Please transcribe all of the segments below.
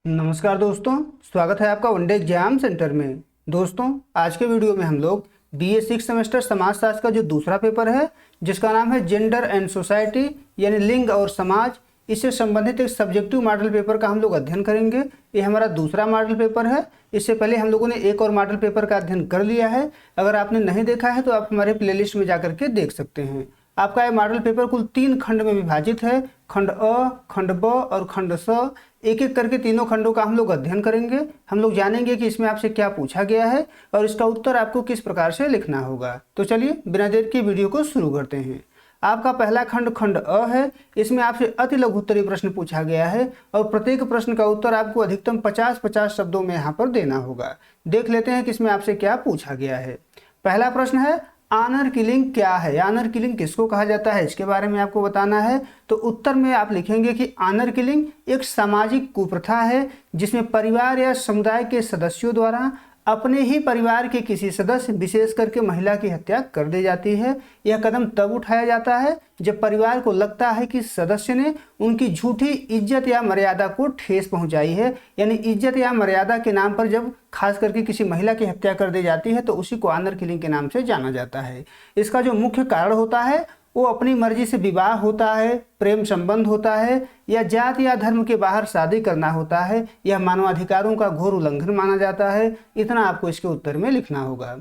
नमस्कार दोस्तों, स्वागत है आपका वनडे एग्जाम सेंटर में। दोस्तों, आज के वीडियो में हम लोग बीए 6 सेमेस्टर समाजशास्त्र का जो दूसरा पेपर है, जिसका नाम है जेंडर एंड सोसाइटी यानी लिंग और समाज, इससे संबंधित एक सब्जेक्टिव मॉडल पेपर का हम लोग अध्ययन करेंगे। ये हमारा दूसरा मॉडल पेपर है। इससे पहले हम लोगों ने एक और मॉडल पेपर का अध्ययन कर लिया है। अगर आपने नहीं देखा है तो आप हमारे प्लेलिस्ट में जाकर के देख सकते हैं। आपका ये मॉडल पेपर कुल 3 खंड में विभाजित है। खंड अ, खंड ब और खंड स। एक एक करके तीनों खंडों का हम लोग अध्ययन करेंगे। हम लोग जानेंगे कि इसमें आपसे क्या पूछा गया है और इसका उत्तर आपको किस प्रकार से लिखना होगा। तो चलिए बिना देर के वीडियो को शुरू करते हैं। आपका पहला खंड खंड अ है। इसमें आपसे अति लघु उत्तरीय प्रश्न पूछा गया है और प्रत्येक प्रश्न का उत्तर आपको अधिकतम 50-50 शब्दों में यहाँ पर देना होगा। देख लेते हैं कि इसमें आपसे क्या पूछा गया है। पहला प्रश्न है, ऑनर किलिंग क्या है? ऑनर किलिंग किसको कहा जाता है, इसके बारे में आपको बताना है। तो उत्तर में आप लिखेंगे कि ऑनर किलिंग एक सामाजिक कुप्रथा है जिसमें परिवार या समुदाय के सदस्यों द्वारा अपने ही परिवार के किसी सदस्य, विशेष करके महिला की हत्या कर दी जाती है। यह कदम तब उठाया जाता है जब परिवार को लगता है कि सदस्य ने उनकी झूठी इज्जत या मर्यादा को ठेस पहुंचाई है। यानी इज्जत या मर्यादा के नाम पर जब खास करके किसी महिला की हत्या कर दी जाती है तो उसी को ऑनर किलिंग के नाम से जाना जाता है। इसका जो मुख्य कारण होता है वो अपनी मर्जी से विवाह होता है, प्रेम संबंध होता है, या जाति या धर्म के बाहर शादी करना होता है। यह मानवाधिकारों का घोर उल्लंघन माना जाता है। इतना आपको इसके उत्तर में लिखना होगा।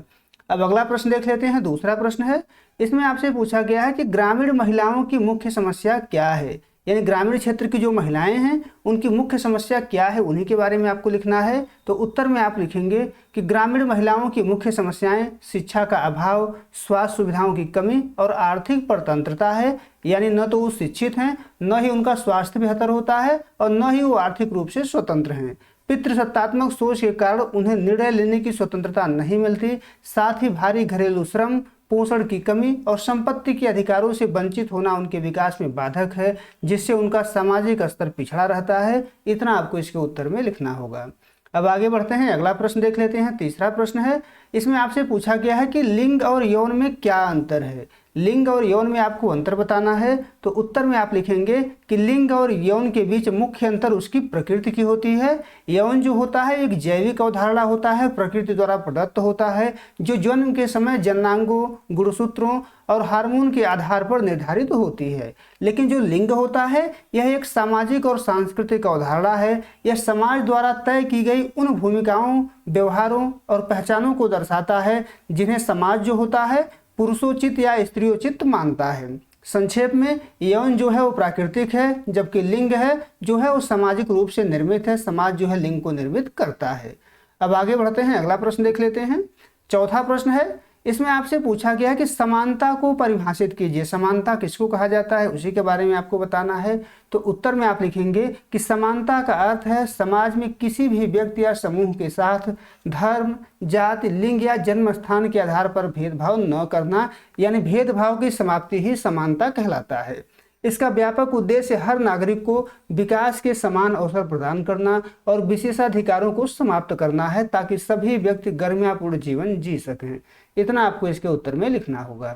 अब अगला प्रश्न देख लेते हैं। दूसरा प्रश्न है, इसमें आपसे पूछा गया है कि ग्रामीण महिलाओं की मुख्य समस्या क्या है। यानी ग्रामीण क्षेत्र की जो महिलाएं हैं उनकी मुख्य समस्या क्या है, उन्हीं के बारे में आपको लिखना है। तो उत्तर में आप लिखेंगे कि ग्रामीण महिलाओं की मुख्य समस्याएं शिक्षा का अभाव, स्वास्थ्य सुविधाओं की कमी और आर्थिक परतंत्रता है। यानी न तो वो शिक्षित हैं, न ही उनका स्वास्थ्य बेहतर होता है और न ही वो आर्थिक रूप से स्वतंत्र हैं। पितृसत्तात्मक सोच के कारण उन्हें निर्णय लेने की स्वतंत्रता नहीं मिलती। साथ ही भारी घरेलू श्रम, पोषण की कमी और संपत्ति के अधिकारों से वंचित होना उनके विकास में बाधक है, जिससे उनका सामाजिक स्तर पिछड़ा रहता है। इतना आपको इसके उत्तर में लिखना होगा। अब आगे बढ़ते हैं, अगला प्रश्न देख लेते हैं। तीसरा प्रश्न है, इसमें आपसे पूछा गया है कि लिंग और यौन में क्या अंतर है। लिंग और यौन में आपको अंतर बताना है। तो उत्तर में आप लिखेंगे कि लिंग और यौन के बीच मुख्य अंतर उसकी प्रकृति की होती है। यौन जो होता है एक जैविक अवधारणा होता है, प्रकृति द्वारा प्रदत्त होता है, जो जन्म के समय जननांगों, गुणसूत्रों और हार्मोन के आधार पर निर्धारित होती है। लेकिन जो लिंग होता है यह एक सामाजिक और सांस्कृतिक अवधारणा है। यह समाज द्वारा तय की गई उन भूमिकाओं, व्यवहारों और पहचानों को दर्शाता है जिन्हें समाज जो होता है पुरुषोचित या स्त्रियोचित मानता है। संक्षेप में यौन जो है वो प्राकृतिक है, जबकि लिंग है जो है वो सामाजिक रूप से निर्मित है। समाज जो है लिंग को निर्मित करता है। अब आगे बढ़ते हैं, अगला प्रश्न देख लेते हैं। चौथा प्रश्न है, इसमें आपसे पूछा गया है कि समानता को परिभाषित कीजिए। समानता किसको कहा जाता है उसी के बारे में आपको बताना है। तो उत्तर में आप लिखेंगे कि समानता का अर्थ है समाज में किसी भी व्यक्ति या समूह के साथ धर्म, जाति, लिंग या जन्म स्थान के आधार पर भेदभाव न करना। यानी भेदभाव की समाप्ति ही समानता कहलाता है। इसका व्यापक उद्देश्य हर नागरिक को विकास के समान अवसर प्रदान करना और विशेषाधिकारों को समाप्त करना है, ताकि सभी व्यक्ति गरिमापूर्ण जीवन जी सकें। इतना आपको इसके उत्तर में लिखना होगा।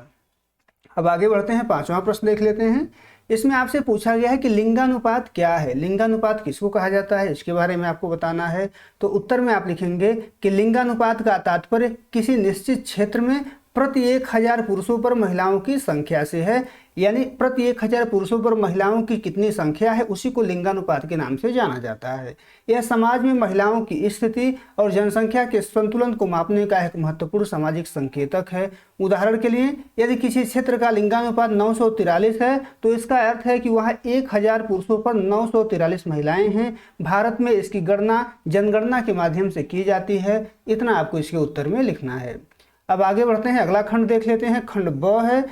अब आगे बढ़ते हैं, पांचवा प्रश्न देख लेते हैं। इसमें आपसे पूछा गया है कि लिंगानुपात क्या है। लिंगानुपात किसको कहा जाता है इसके बारे में आपको बताना है। तो उत्तर में आप लिखेंगे कि लिंगानुपात का तात्पर्य किसी निश्चित क्षेत्र में प्रति 1000 पुरुषों पर महिलाओं की संख्या से है। यानी प्रति 1000 पुरुषों पर महिलाओं की कितनी संख्या है उसी को लिंगानुपात के नाम से जाना जाता है। यह समाज में महिलाओं की स्थिति और जनसंख्या के संतुलन को मापने का एक महत्वपूर्ण सामाजिक संकेतक है। उदाहरण के लिए यदि किसी क्षेत्र का लिंगानुपात 943 है तो इसका अर्थ है कि वहाँ 1000 पुरुषों पर 943 महिलाएं हैं। भारत में इसकी गणना जनगणना के माध्यम से की जाती है। इतना आपको इसके उत्तर में लिखना है। अब आगे बढ़ते हैं, अगला खंड देख लेते हैं। खंड ब है।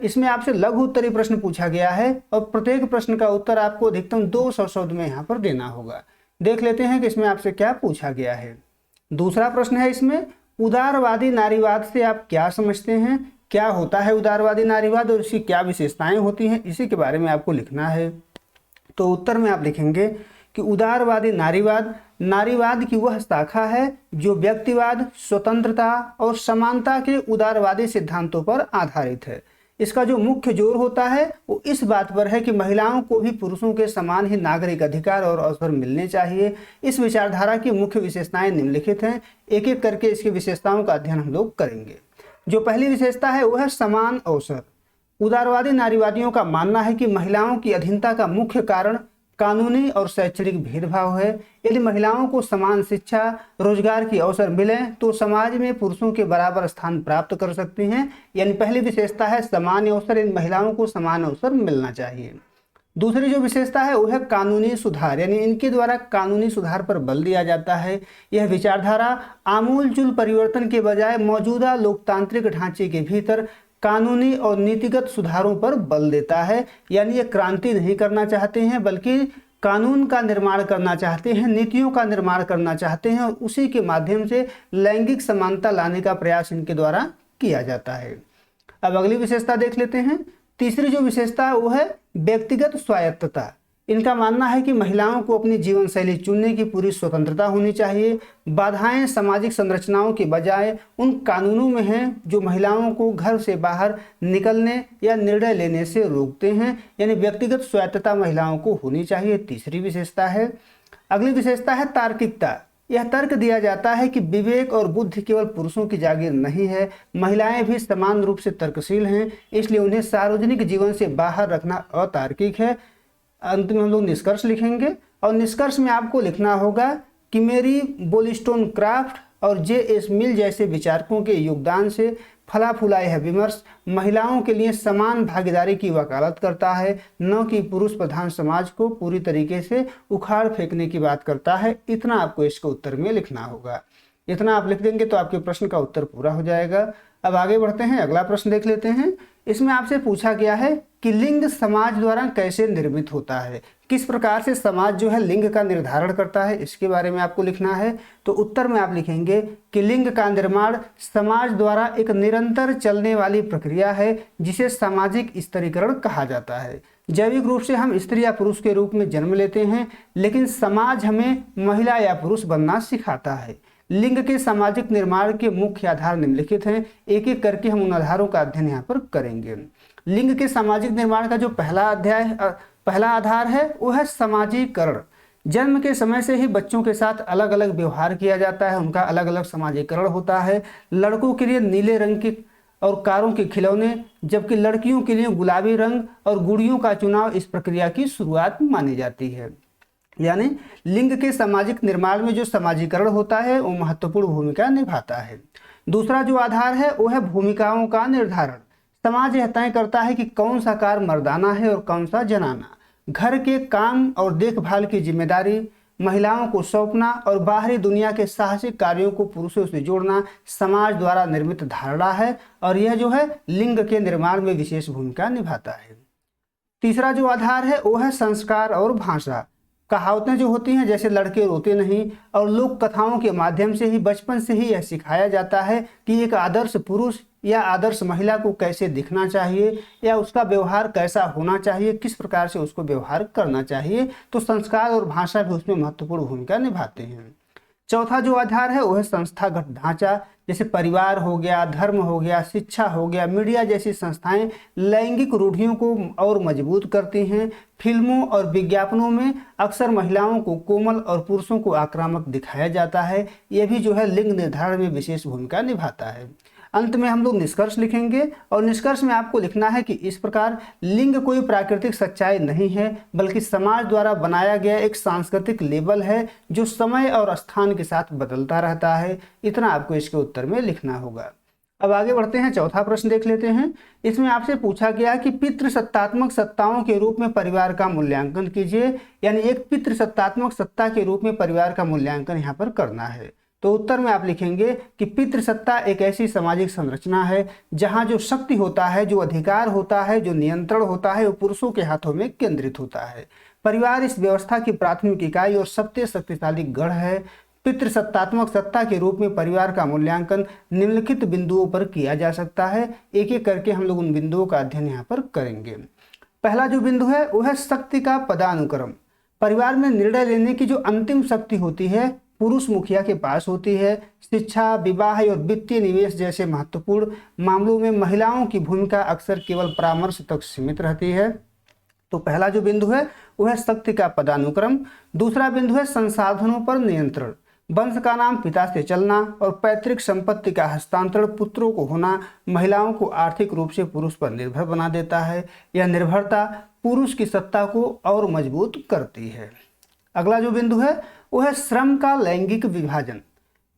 इसमें आपसे लघु उत्तरीय प्रश्न पूछा गया है और प्रत्येक प्रश्न का उत्तर आपको अधिकतम 200 शब्द में यहाँ पर देना होगा। देख लेते हैं कि इसमें आपसे क्या पूछा गया है। दूसरा प्रश्न है, इसमें उदारवादी नारीवाद से आप क्या समझते हैं, क्या होता है उदारवादी नारीवाद और इसकी क्या विशेषताएं होती हैं, इसी के बारे में आपको लिखना है। तो उत्तर में आप लिखेंगे कि उदारवादी नारीवाद नारीवाद की वह शाखा है जो व्यक्तिवाद, स्वतंत्रता और समानता के उदारवादी सिद्धांतों पर आधारित है। इसका जो मुख्य जोर होता है वो इस बात पर है कि महिलाओं को भी पुरुषों के समान ही नागरिक अधिकार और अवसर मिलने चाहिए। इस विचारधारा की मुख्य विशेषताएं निम्नलिखित हैं। एक एक करके इसकी विशेषताओं का अध्ययन हम लोग करेंगे। जो पहली विशेषता है वो है समान अवसर। उदारवादी नारीवादियों का मानना है कि महिलाओं की अधीनता का मुख्य कारण कानूनी और शैक्षणिक भेदभाव है। यदि महिलाओं को समान शिक्षा, रोजगार की अवसर मिले तो समाज में पुरुषों के बराबर स्थान प्राप्त कर सकती हैं। यानी पहली विशेषता है समान अवसर, इन महिलाओं को समान अवसर मिलना चाहिए। दूसरी जो विशेषता है वो है कानूनी सुधार, यानी इनके द्वारा कानूनी सुधार पर बल दिया जाता है। यह विचारधारा आमूलचूल परिवर्तन के बजाय मौजूदा लोकतांत्रिक ढांचे के भीतर कानूनी और नीतिगत सुधारों पर बल देता है। यानी ये क्रांति नहीं करना चाहते हैं बल्कि कानून का निर्माण करना चाहते हैं, नीतियों का निर्माण करना चाहते हैं और उसी के माध्यम से लैंगिक समानता लाने का प्रयास इनके द्वारा किया जाता है। अब अगली विशेषता देख लेते हैं। तीसरी जो विशेषता है वो है व्यक्तिगत स्वायत्तता। इनका मानना है कि महिलाओं को अपनी जीवन शैली चुनने की पूरी स्वतंत्रता होनी चाहिए। बाधाएं सामाजिक संरचनाओं के बजाय उन कानूनों में हैं जो महिलाओं को घर से बाहर निकलने या निर्णय लेने से रोकते हैं। यानी व्यक्तिगत स्वायत्तता महिलाओं को होनी चाहिए, तीसरी विशेषता है। अगली विशेषता है तार्किकता। यह तर्क दिया जाता है कि विवेक और बुद्धि केवल पुरुषों की जागीर नहीं है, महिलाएं भी समान रूप से तर्कशील हैं, इसलिए उन्हें सार्वजनिक जीवन से बाहर रखना अतार्किक है। अंत में हम लोग निष्कर्ष लिखेंगे और निष्कर्ष में आपको लिखना होगा कि मेरी वोलिस्टोनक्राफ्ट और जे.एस. मिल जैसे विचारकों के योगदान से फला फूला यह विमर्श महिलाओं के लिए समान भागीदारी की वकालत करता है, न कि पुरुष प्रधान समाज को पूरी तरीके से उखाड़ फेंकने की बात करता है। इतना आपको इसके उत्तर में लिखना होगा। इतना आप लिख देंगे तो आपके प्रश्न का उत्तर पूरा हो जाएगा। अब आगे बढ़ते हैं, अगला प्रश्न देख लेते हैं। इसमें आपसे पूछा गया है कि लिंग समाज द्वारा कैसे निर्मित होता है, किस प्रकार से समाज जो है लिंग का निर्धारण करता है, इसके बारे में आपको लिखना है। तो उत्तर में आप लिखेंगे कि लिंग का निर्माण समाज द्वारा एक निरंतर चलने वाली प्रक्रिया है जिसे सामाजिक स्तरीकरण कहा जाता है। जैविक रूप से हम स्त्री या पुरुष के रूप में जन्म लेते हैं, लेकिन समाज हमें महिला या पुरुष बनना सिखाता है। लिंग के सामाजिक निर्माण के मुख्य आधार निम्नलिखित हैं। एक एक करके हम उन आधारों का अध्ययन यहाँ पर करेंगे। लिंग के सामाजिक निर्माण का जो पहला आधार है वो है समाजीकरण। जन्म के समय से ही बच्चों के साथ अलग अलग व्यवहार किया जाता है, उनका अलग अलग समाजीकरण होता है। लड़कों के लिए नीले रंग के और कारों के खिलौने, जबकि लड़कियों के लिए गुलाबी रंग और गुड़ियों का चुनाव इस प्रक्रिया की शुरुआत मानी जाती है। यानी लिंग के सामाजिक निर्माण में जो समाजीकरण होता है वो महत्वपूर्ण भूमिका निभाता है। दूसरा जो आधार है वो है भूमिकाओं का निर्धारण। समाज यह तय करता है कि कौन सा कार्य मर्दाना है और कौन सा जनाना। घर के काम और देखभाल की जिम्मेदारी महिलाओं को सौंपना और बाहरी दुनिया के साहसिक कार्यों को पुरुषों से जोड़ना समाज द्वारा निर्मित धारणा है और यह जो है लिंग के निर्माण में विशेष भूमिका निभाता है। तीसरा जो आधार है वो है संस्कार और भाषा। कहावतें जो होती हैं जैसे लड़के रोते नहीं और लोक कथाओं के माध्यम से ही बचपन से ही यह सिखाया जाता है कि एक आदर्श पुरुष या आदर्श महिला को कैसे दिखना चाहिए या उसका व्यवहार कैसा होना चाहिए, किस प्रकार से उसको व्यवहार करना चाहिए। तो संस्कार और भाषा भी उसमें महत्वपूर्ण भूमिका निभाते हैं। चौथा जो आधार है वो है संस्थागत ढांचा। जैसे परिवार हो गया, धर्म हो गया, शिक्षा हो गया, मीडिया जैसी संस्थाएं लैंगिक रूढ़ियों को और मजबूत करती हैं। फिल्मों और विज्ञापनों में अक्सर महिलाओं को कोमल और पुरुषों को आक्रामक दिखाया जाता है। यह भी जो है लिंग निर्धारण में विशेष भूमिका निभाता है। अंत में हम लोग निष्कर्ष लिखेंगे और निष्कर्ष में आपको लिखना है कि इस प्रकार लिंग कोई प्राकृतिक सच्चाई नहीं है बल्कि समाज द्वारा बनाया गया एक सांस्कृतिक लेबल है जो समय और स्थान के साथ बदलता रहता है। इतना आपको इसके उत्तर में लिखना होगा। अब आगे बढ़ते हैं, चौथा प्रश्न देख लेते हैं। इसमें आपसे पूछा गया कि पितृसत्तात्मक सत्ताओं के रूप में परिवार का मूल्यांकन कीजिए। यानी एक पितृसत्तात्मक सत्ता के रूप में परिवार का मूल्यांकन यहाँ पर करना है। तो उत्तर में आप लिखेंगे कि पितृसत्ता एक ऐसी सामाजिक संरचना है जहां जो शक्ति होता है, जो अधिकार होता है, जो नियंत्रण होता है वो पुरुषों के हाथों में केंद्रित होता है। परिवार इस व्यवस्था की प्राथमिक इकाई और सबसे शक्तिशाली गढ़ है। पितृसत्तात्मक सत्ता के रूप में परिवार का मूल्यांकन निम्नलिखित बिंदुओं पर किया जा सकता है। एक एक करके हम लोग उन बिंदुओं का अध्ययन यहाँ पर करेंगे। पहला जो बिंदु है वो है शक्ति का पदानुक्रम। परिवार में निर्णय लेने की जो अंतिम शक्ति होती है पुरुष मुखिया के पास होती है। शिक्षा, विवाह और वित्तीय निवेश जैसे महत्वपूर्ण मामलों में महिलाओं की भूमिका अक्सर केवल परामर्श तक सीमित रहती है। तो पहला जो बिंदु है वह है शक्ति का पदानुक्रम। दूसरा बिंदु है संसाधनों पर नियंत्रण। वंश का नाम पिता से चलना और पैतृक संपत्ति का हस्तांतरण पुत्रों को होना महिलाओं को आर्थिक रूप से पुरुष पर निर्भर बना देता है। यह निर्भरता पुरुष की सत्ता को और मजबूत करती है। अगला जो बिंदु है वह है श्रम का लैंगिक विभाजन।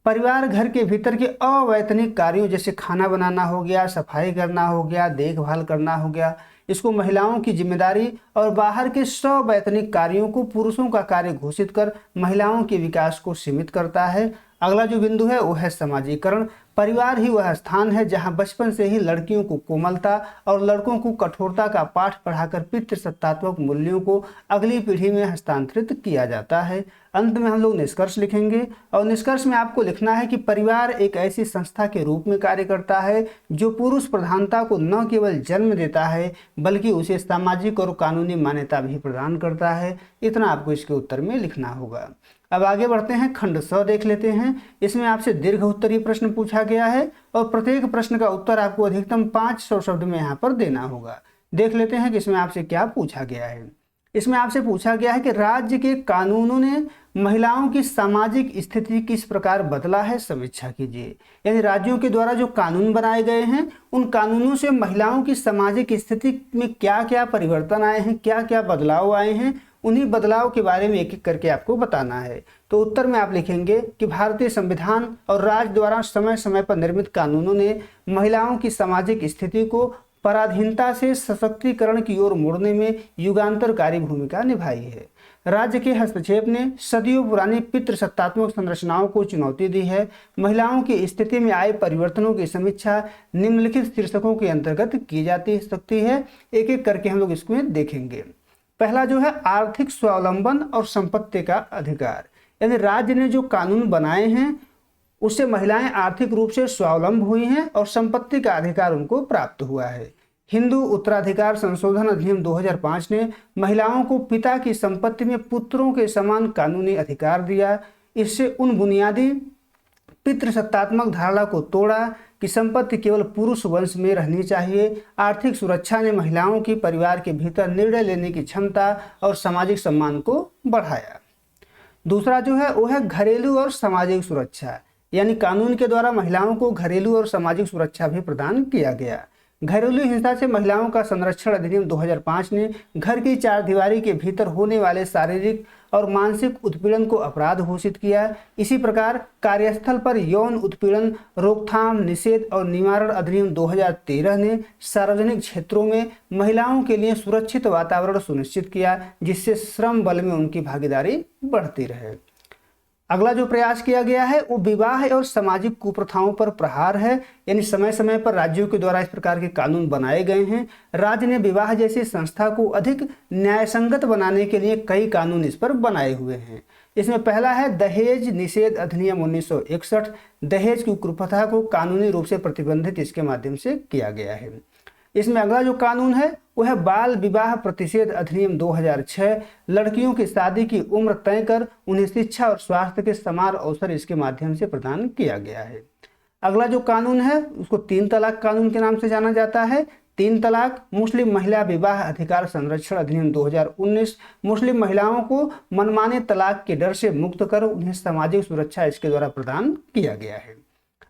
परिवार घर के भीतर के अवैतनिक कार्यों जैसे खाना बनाना हो गया, सफाई करना हो गया, देखभाल करना हो गया, इसको महिलाओं की जिम्मेदारी और बाहर के सवैतनिक कार्यों को पुरुषों का कार्य घोषित कर महिलाओं के विकास को सीमित करता है। अगला जो बिंदु है वो है समाजीकरण। परिवार ही वह स्थान है जहां बचपन से ही लड़कियों को कोमलता और लड़कों को कठोरता का पाठ पढ़ाकर पितृसत्तात्मक मूल्यों को अगली पीढ़ी में हस्तांतरित किया जाता है। अंत में हम लोग निष्कर्ष लिखेंगे और निष्कर्ष में आपको लिखना है कि परिवार एक ऐसी संस्था के रूप में कार्य करता है जो पुरुष प्रधानता को न केवल जन्म देता है बल्कि उसे सामाजिक और कानूनी मान्यता भी प्रदान करता है। इतना आपको इसके उत्तर में लिखना होगा। अब आगे बढ़ते हैं, खंड स देख लेते हैं। इसमें आपसे दीर्घ उत्तरीय प्रश्न पूछा गया है और प्रत्येक प्रश्न का उत्तर आपको अधिकतम 500 शब्द में यहाँ पर देना होगा। देख लेते हैं कि इसमें आपसे क्या पूछा गया है। इसमें आपसे पूछा गया है कि राज्य के कानूनों ने महिलाओं की सामाजिक स्थिति किस प्रकार बदला है, समीक्षा कीजिए। यानी राज्यों के द्वारा जो कानून बनाए गए हैं उन कानूनों से महिलाओं की सामाजिक स्थिति में क्या क्या परिवर्तन आए हैं, क्या क्या बदलाव आए हैं, उन्हीं बदलाव के बारे में एक एक करके आपको बताना है। तो उत्तर में आप लिखेंगे कि भारतीय संविधान और राज्य द्वारा समय समय पर निर्मित कानूनों ने महिलाओं की सामाजिक स्थिति को पराधीनता से सशक्तिकरण की ओर मोड़ने में युगांतरकारी भूमिका निभाई है। राज्य के हस्तक्षेप ने सदियों पुरानी पितृसत्तात्मक संरचनाओं को चुनौती दी है। महिलाओं की स्थिति में आए परिवर्तनों की समीक्षा निम्नलिखित शीर्षकों के अंतर्गत की जाती सकती है। एक एक करके हम लोग इसमें देखेंगे। पहला जो है आर्थिक स्वावलंबन और संपत्ति का अधिकार। यानी राज्य ने जो कानून बनाए हैं उससे महिलाएं आर्थिक रूप से स्वावलंब हुई हैं और संपत्ति का अधिकार उनको प्राप्त हुआ है। हिंदू उत्तराधिकार संशोधन अधिनियम 2005 ने महिलाओं को पिता की संपत्ति में पुत्रों के समान कानूनी अधिकार दिया। इससे उन बुनियादी पितृसत्तात्मक धारणा को तोड़ा कि संपत्ति केवल पुरुष वंश में रहनी चाहिए। आर्थिक सुरक्षा ने महिलाओं की परिवार के भीतर निर्णय लेने की क्षमता और सामाजिक सम्मान को बढ़ाया। दूसरा जो है वो है घरेलू और सामाजिक सुरक्षा। यानी कानून के द्वारा महिलाओं को घरेलू और सामाजिक सुरक्षा भी प्रदान किया गया। घरेलू हिंसा से महिलाओं का संरक्षण अधिनियम 2005 ने घर की चार दीवारी के भीतर होने वाले शारीरिक और मानसिक उत्पीड़न को अपराध घोषित किया। इसी प्रकार कार्यस्थल पर यौन उत्पीड़न रोकथाम, निषेध और निवारण अधिनियम 2013 ने सार्वजनिक क्षेत्रों में महिलाओं के लिए सुरक्षित वातावरण सुनिश्चित किया, जिससे श्रम बल में उनकी भागीदारी बढ़ती रहे। अगला जो प्रयास किया गया है वो विवाह और सामाजिक कुप्रथाओं पर प्रहार है। यानी समय समय पर राज्यों के द्वारा इस प्रकार के कानून बनाए गए हैं। राज्य ने विवाह जैसी संस्था को अधिक न्यायसंगत बनाने के लिए कई कानून इस पर बनाए हुए हैं। इसमें पहला है दहेज निषेध अधिनियम 1961। दहेज की कुप्रथा को कानूनी रूप से प्रतिबंधित इसके माध्यम से किया गया है। इसमें अगला जो कानून है वो है बाल विवाह प्रतिषेध अधिनियम 2006। लड़कियों की शादी की उम्र तय कर उन्हें शिक्षा और स्वास्थ्य के समान अवसर इसके माध्यम से प्रदान किया गया है। अगला जो कानून है उसको 3 तलाक कानून के नाम से जाना जाता है। 3 तलाक मुस्लिम महिला विवाह अधिकार संरक्षण अधिनियम 2019 मुस्लिम महिलाओं को मनमाने तलाक के डर से मुक्त कर उन्हें सामाजिक सुरक्षा इसके द्वारा प्रदान किया गया है।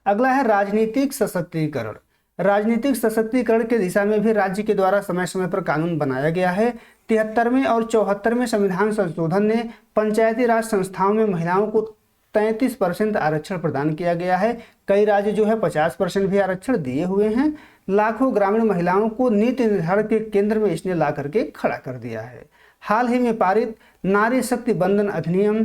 अगला है राजनीतिक सशक्तिकरण। राजनीतिक सशक्तिकरण के दिशा में भी राज्य के द्वारा समय समय पर कानून बनाया गया है। 73वें और 74वें संविधान संशोधन ने पंचायती राज संस्थाओं में महिलाओं को 33% आरक्षण प्रदान किया गया है। कई राज्य जो है 50% भी आरक्षण दिए हुए हैं। लाखों ग्रामीण महिलाओं को नीति निर्धारण के केंद्र में इसने ला करके खड़ा कर दिया है। हाल ही में पारित नारी शक्ति बंधन अधिनियम,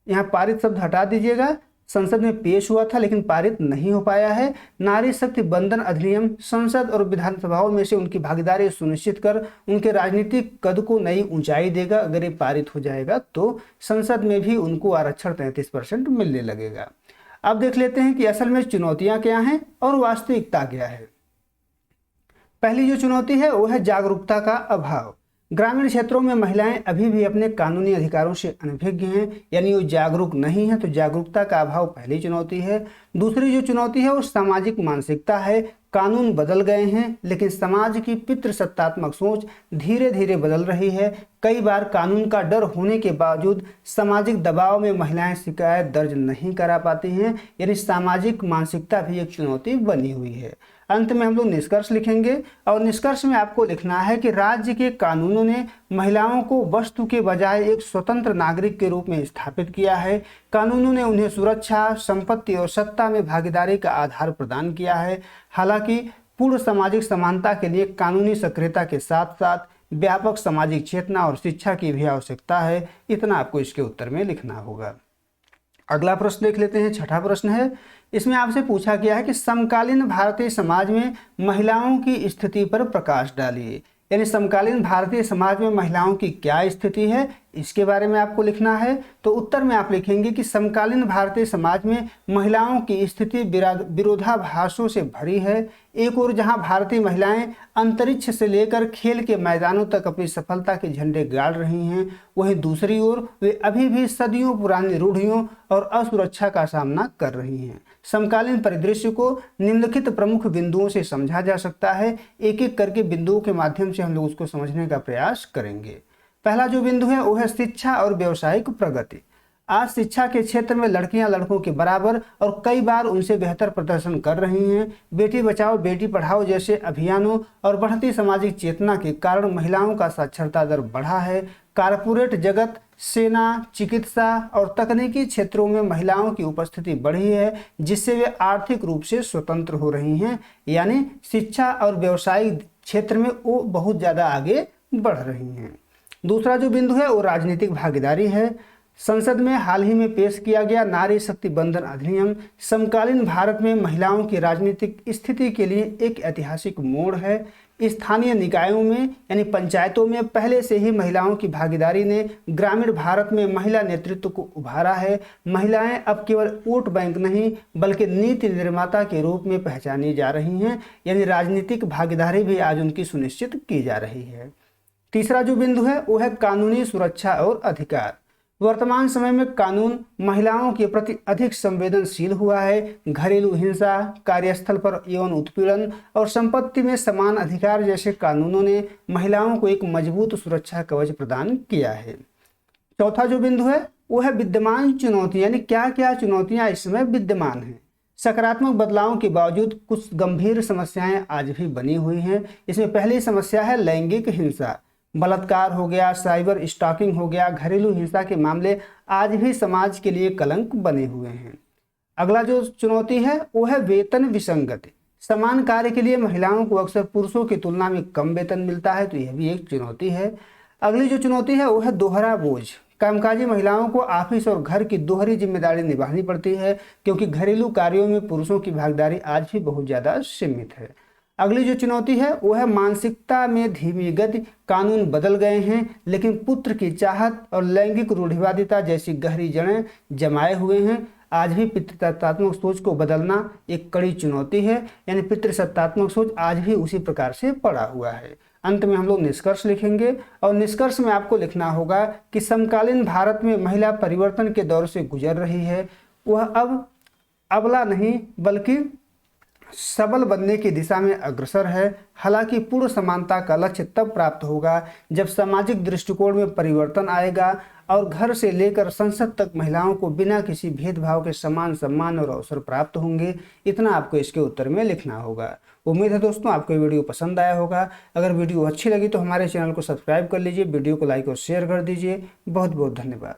यहाँ पारित शब्द हटा दीजिएगा, संसद में पेश हुआ था लेकिन पारित नहीं हो पाया है। नारी शक्ति बंधन अधिनियम संसद और विधानसभाओं में से उनकी भागीदारी सुनिश्चित कर उनके राजनीतिक कद को नई ऊंचाई देगा। अगर ये पारित हो जाएगा तो संसद में भी उनको आरक्षण 33% मिलने लगेगा। अब देख लेते हैं कि असल में चुनौतियां क्या हैं और वास्तविकता क्या है। पहली जो चुनौती है वो है जागरूकता का अभाव। ग्रामीण क्षेत्रों में महिलाएं अभी भी अपने कानूनी अधिकारों से अनभिज्ञ हैं, यानी वो जागरूक नहीं है, तो जागरूकता का अभाव पहली चुनौती है। दूसरी जो चुनौती है वो सामाजिक मानसिकता है। कानून बदल गए हैं लेकिन समाज की पितृसत्तात्मक सोच धीरे धीरे बदल रही है। कई बार कानून का डर होने के बावजूद सामाजिक दबाव में महिलाएं शिकायत दर्ज नहीं करा पाती हैं, यानी सामाजिक मानसिकता भी एक चुनौती बनी हुई है। अंत में हम लोग निष्कर्ष लिखेंगे और निष्कर्ष में आपको लिखना है कि राज्य के कानूनों ने महिलाओं को वस्तु के बजाय एक स्वतंत्र नागरिक के रूप में स्थापित किया है। कानूनों ने उन्हें सुरक्षा, संपत्ति और सत्ता में भागीदारी का आधार प्रदान किया है। हालांकि पूर्ण सामाजिक समानता के लिए कानूनी सक्रियता के साथ साथ व्यापक सामाजिक चेतना और शिक्षा की भी आवश्यकता है। इतना आपको इसके उत्तर में लिखना होगा। अगला प्रश्न देख लेते हैं। छठा प्रश्न है, इसमें आपसे पूछा गया है कि समकालीन भारतीय समाज में महिलाओं की स्थिति पर प्रकाश डालिए। यानी समकालीन भारतीय समाज में महिलाओं की क्या स्थिति है, इसके बारे में आपको लिखना है। तो उत्तर में आप लिखेंगे कि समकालीन भारतीय समाज में महिलाओं की स्थिति विरोधाभासों से भरी है। एक ओर जहां भारतीय महिलाएं अंतरिक्ष से लेकर खेल के मैदानों तक अपनी सफलता के झंडे गाड़ रही हैं, वहीं दूसरी ओर वे अभी भी सदियों पुरानी रूढ़ियों और असुरक्षा का सामना कर रही हैं। समकालीन परिदृश्य को निम्नलिखित प्रमुख बिंदुओं से समझा जा सकता है। एक एक करके बिंदुओं के माध्यम से हम लोग उसको समझने का प्रयास करेंगे। पहला जो बिंदु है वो है शिक्षा और व्यावसायिक प्रगति। आज शिक्षा के क्षेत्र में लड़कियां लड़कों के बराबर और कई बार उनसे बेहतर प्रदर्शन कर रही हैं। बेटी बचाओ बेटी पढ़ाओ जैसे अभियानों और बढ़ती सामाजिक चेतना के कारण महिलाओं का साक्षरता दर बढ़ा है। कारपोरेट जगत, सेना, चिकित्सा और तकनीकी क्षेत्रों में महिलाओं की उपस्थिति बढ़ी है, जिससे वे आर्थिक रूप से स्वतंत्र हो रही हैं। यानी शिक्षा और व्यवसायिक क्षेत्र में वो बहुत ज़्यादा आगे बढ़ रही हैं। दूसरा जो बिंदु है वो राजनीतिक भागीदारी है। संसद में हाल ही में पेश किया गया नारी शक्ति बंधन अधिनियम समकालीन भारत में महिलाओं की राजनीतिक स्थिति के लिए एक ऐतिहासिक मोड़ है। स्थानीय निकायों में यानी पंचायतों में पहले से ही महिलाओं की भागीदारी ने ग्रामीण भारत में महिला नेतृत्व को उभारा है। महिलाएं अब केवल वोट बैंक नहीं बल्कि नीति निर्माता के रूप में पहचानी जा रही हैं, यानी राजनीतिक भागीदारी भी आज उनकी सुनिश्चित की जा रही है। तीसरा जो बिंदु है वो है कानूनी सुरक्षा और अधिकार। वर्तमान समय में कानून महिलाओं के प्रति अधिक संवेदनशील हुआ है। घरेलू हिंसा, कार्यस्थल पर यौन उत्पीड़न और संपत्ति में समान अधिकार जैसे कानूनों ने महिलाओं को एक मजबूत सुरक्षा कवच प्रदान किया है। चौथा जो बिंदु है वो है विद्यमान चुनौतियां, यानी क्या क्या चुनौतियां इस समय विद्यमान हैं। सकारात्मक बदलावों के बावजूद कुछ गंभीर समस्याएं आज भी बनी हुई हैं। इसमें पहली समस्या है लैंगिक हिंसा। बलात्कार हो गया, साइबर स्टॉकिंग हो गया, घरेलू हिंसा के मामले आज भी समाज के लिए कलंक बने हुए हैं। अगला जो चुनौती है वो है वेतन विसंगति। समान कार्य के लिए महिलाओं को अक्सर पुरुषों की तुलना में कम वेतन मिलता है, तो यह भी एक चुनौती है। अगली जो चुनौती है वो है दोहरा बोझ। कामकाजी महिलाओं को ऑफिस और घर की दोहरी जिम्मेदारी निभानी पड़ती है, क्योंकि घरेलू कार्यों में पुरुषों की भागीदारी आज भी बहुत ज़्यादा सीमित है। अगली जो चुनौती है वो है मानसिकता में धीमी गति। कानून बदल गए हैं लेकिन पुत्र की चाहत और लैंगिक रूढ़िवादिता जैसी गहरी जड़ें जमाए हुए हैं। आज भी पितृसत्तात्मक सोच को बदलना एक कड़ी चुनौती है, यानी पितृसत्तात्मक सोच आज भी उसी प्रकार से पड़ा हुआ है। अंत में हम लोग निष्कर्ष लिखेंगे और निष्कर्ष में आपको लिखना होगा कि समकालीन भारत में महिला परिवर्तन के दौर से गुजर रही है। वह अब अबला नहीं बल्कि सबल बनने की दिशा में अग्रसर है। हालांकि पूर्ण समानता का लक्ष्य तब प्राप्त होगा जब सामाजिक दृष्टिकोण में परिवर्तन आएगा और घर से लेकर संसद तक महिलाओं को बिना किसी भेदभाव के समान सम्मान और अवसर प्राप्त होंगे। इतना आपको इसके उत्तर में लिखना होगा। उम्मीद है दोस्तों आपको ये वीडियो पसंद आया होगा। अगर वीडियो अच्छी लगी तो हमारे चैनल को सब्सक्राइब कर लीजिए, वीडियो को लाइक और शेयर कर दीजिए। बहुत बहुत धन्यवाद।